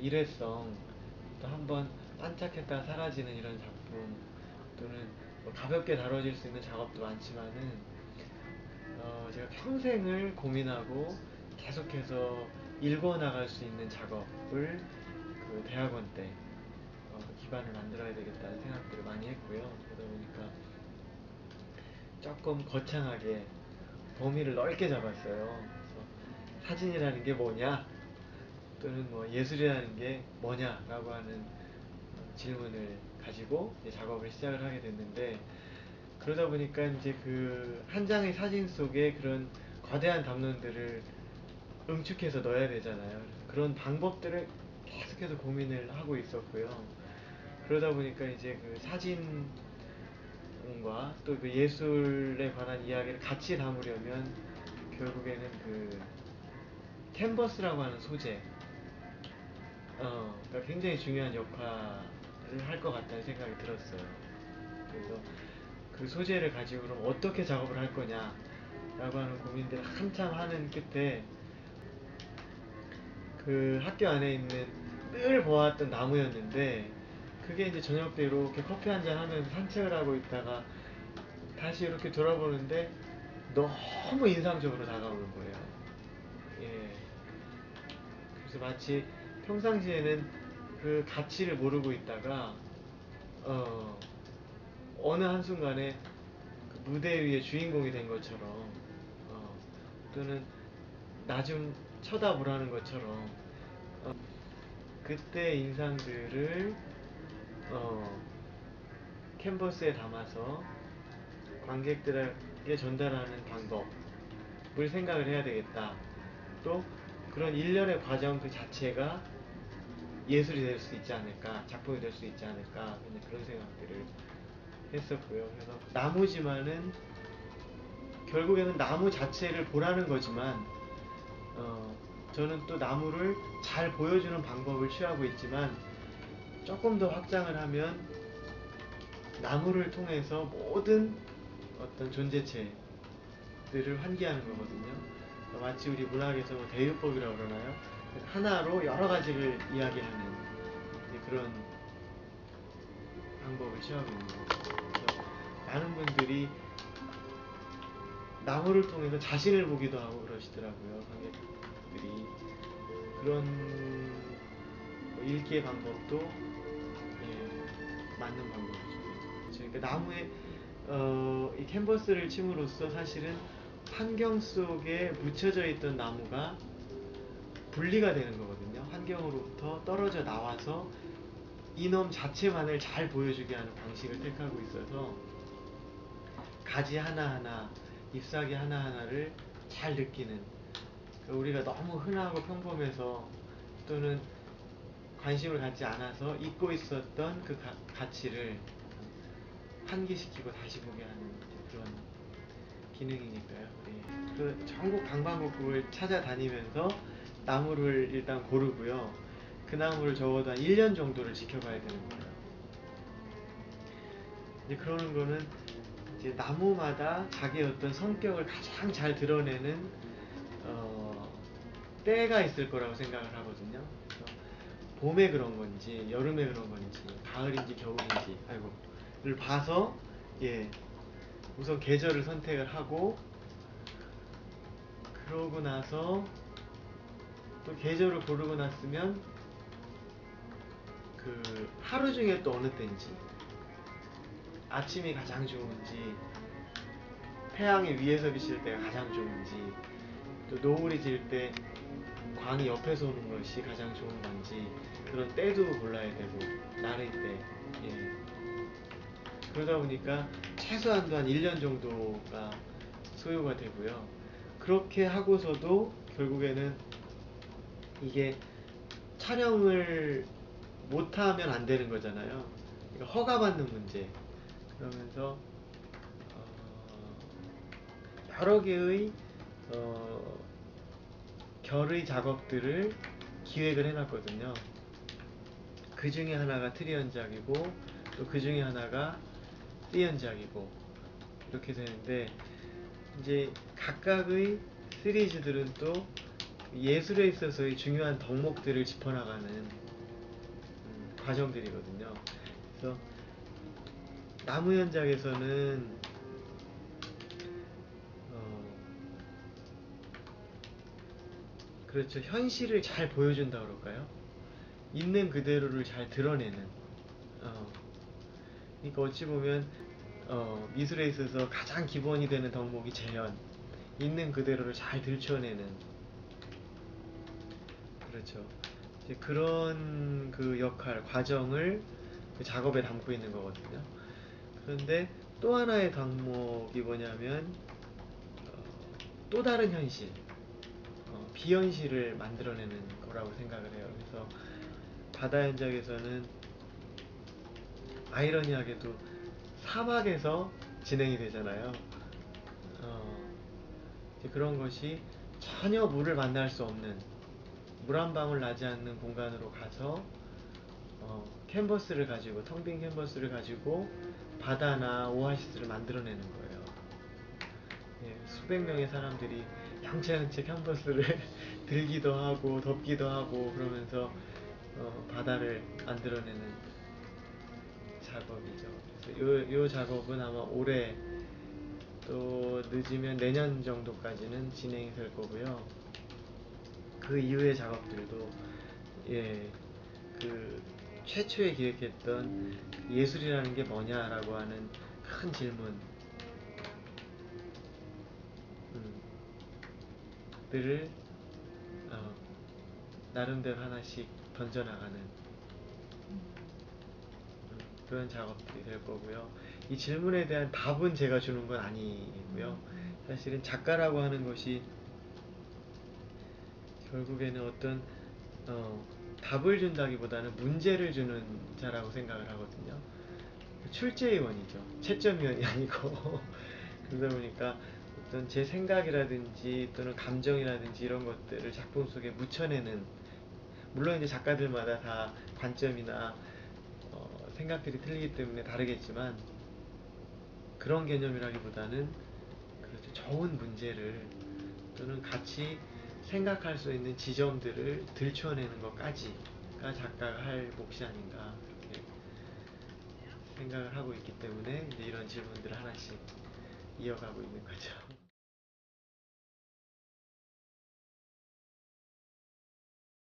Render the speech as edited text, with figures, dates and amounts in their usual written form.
일회성, 또 한번 반짝했다가 사라지는 이런 작품, 또는 뭐 가볍게 다뤄질 수 있는 작업도 많지만은 제가 평생을 고민하고 계속해서 읽어나갈 수 있는 작업을 그 대학원 때 기반을 만들어야 되겠다는 생각들을 많이 했고요. 그러다 보니까 조금 거창하게 범위를 넓게 잡았어요. 그래서 사진이라는 게 뭐냐, 또는 뭐 예술이라는 게 뭐냐라고 하는 질문을 가지고 이제 작업을 시작을 하게 됐는데, 그러다 보니까 이제 그 한 장의 사진 속에 그런 거대한 담론들을 응축해서 넣어야 되잖아요. 그래서 그런 방법들을 계속해서 고민을 하고 있었고요. 그러다 보니까 이제 그 사진과 또 그 예술에 관한 이야기를 같이 담으려면 결국에는 그 캔버스라고 하는 소재, 그러니까 굉장히 중요한 역할을 할 것 같다는 생각이 들었어요. 그래서 그 소재를 가지고 그럼 어떻게 작업을 할 거냐 라고 하는 고민들을 한참 하는 끝에 그 학교 안에 있는 늘 보았던 나무였는데, 그게 이제 저녁 때 이렇게 커피 한잔 하면서 산책을 하고 있다가 다시 이렇게 돌아보는데 너무 인상적으로 다가오는 거예요. 예. 그래서 마치 평상시에는 그 가치를 모르고 있다가 어, 어느 한순간에 그 무대 위의 주인공이 된 것처럼, 또는 나 좀 쳐다보라는 것처럼, 어, 그때 인상들을 어, 캔버스에 담아서 관객들에게 전달하는 방법을 생각을 해야 되겠다. 또 그런 일련의 과정 그 자체가 예술이 될 수 있지 않을까, 작품이 될 수 있지 않을까, 그런 생각들을 했었고요. 그래서 나무지만은 결국에는 나무 자체를 보라는 거지만, 저는 또 나무를 잘 보여주는 방법을 취하고 있지만, 조금 더 확장을 하면 나무를 통해서 모든 어떤 존재체들을 환기하는 거거든요. 마치 우리 문학에서 뭐 대유법이라고 그러나요? 하나로 여러 가지를 이야기하는 그런 방법을 취하고 있는 거죠. 그래서 많은 분들이 나무를 통해서 자신을 보기도 하고 그러시더라고요. 관객들이. 그런 뭐 읽기의 방법도 맞는 방법이죠. 그러니까 나무에 이 캔버스를 침으로써 사실은 환경 속에 묻혀져 있던 나무가 분리가 되는 거거든요. 환경으로부터 떨어져 나와서 이놈 자체만을 잘 보여주게 하는 방식을 택하고 있어서 가지 하나하나, 잎사귀 하나하나를 잘 느끼는, 그러니까 우리가 너무 흔하고 평범해서 또는 관심을 갖지 않아서 잊고 있었던 그 가치를 환기시키고 다시 보게 하는 그런 기능이니까요. 예. 그 전국 방방곡곡을 찾아다니면서 나무를 일단 고르고요. 그 나무를 적어도 한 1년 정도를 지켜봐야 되는 거예요. 이제 그러는 거는 이제 나무마다 자기의 어떤 성격을 가장 잘 드러내는 때가 있을 거라고 생각을 하거든요. 그래서 봄에 그런 건지 여름에 그런 건지 가을인지 겨울인지 를 봐서, 예, 우선 계절을 선택을 하고, 그러고 나서 또 계절을 고르고 났으면 그 하루 중에 또 어느 때인지, 아침이 가장 좋은지, 태양이 위에서 비칠 때가 가장 좋은지, 또 노을이 질 때 광이 옆에서 오는 것이 가장 좋은 건지, 그런 때도 골라야 되고, 나를 때, 예. 그러다 보니까 최소한도 한 1년 정도가 소요가 되고요. 그렇게 하고서도 결국에는 이게 촬영을 못하면 안 되는 거잖아요. 그러니까 허가받는 문제. 그러면서 여러 개의 결의 작업들을 기획을 해놨거든요. 그 중에 하나가 트리언작이고, 또 그 중에 하나가 띠언작이고, 이렇게 되는데, 이제 각각의 시리즈들은 또 예술에 있어서의 중요한 덕목들을 짚어나가는 과정들이거든요. 그래서 나무 현장에서는 그렇죠. 현실을 잘 보여준다 그럴까요? 있는 그대로를 잘 드러내는. 그러니까 어찌 보면 미술에 있어서 가장 기본이 되는 덕목이 재현. 있는 그대로를 잘 들춰내는. 그렇죠. 이제 그런 그 역할, 과정을 그 작업에 담고 있는 거거든요. 그런데 또 하나의 덕목이 뭐냐면 또 다른 현실, 비현실을 만들어내는 거라고 생각을 해요. 그래서 바다 현장에서는 아이러니하게도 사막에서 진행이 되잖아요. 이제 그런 것이 전혀 물을 만날 수 없는, 물 한 방울 나지 않는 공간으로 가서 캔버스를 가지고, 텅 빈 캔버스를 가지고 바다나 오아시스를 만들어내는 거예요. 예, 수백 명의 사람들이 양채양채 캔버스를 들기도 하고 덮기도 하고 그러면서 바다를 만들어내는 작업이죠. 그래서 요 작업은 아마 올해 또 늦으면 내년 정도까지는 진행이 될 거고요. 그 이후의 작업들도 예, 그 최초에 기획했던 예술이라는 게 뭐냐라고 하는 큰 질문 들을 나름대로 하나씩 던져나가는 그런 작업들이 될 거고요. 이 질문에 대한 답은 제가 주는 건 아니고요. 사실은 작가라고 하는 것이 결국에는 어떤 답을 준다기보다는 문제를 주는 자라고 생각을 하거든요. 출제위원이죠. 채점위원이 아니고 그러다 보니까 어떤 제 생각이라든지 또는 감정이라든지 이런 것들을 작품 속에 묻혀내는, 물론 이제 작가들마다 다 관점이나 생각들이 틀리기 때문에 다르겠지만 그런 개념이라기보다는 그렇죠. 좋은 문제를 또는 같이 생각할 수 있는 지점들을 들춰내는 것까지가 작가가 할 몫이 아닌가 그렇게 생각을 하고 있기 때문에 이제 이런 질문들을 하나씩 이어가고 있는 거죠.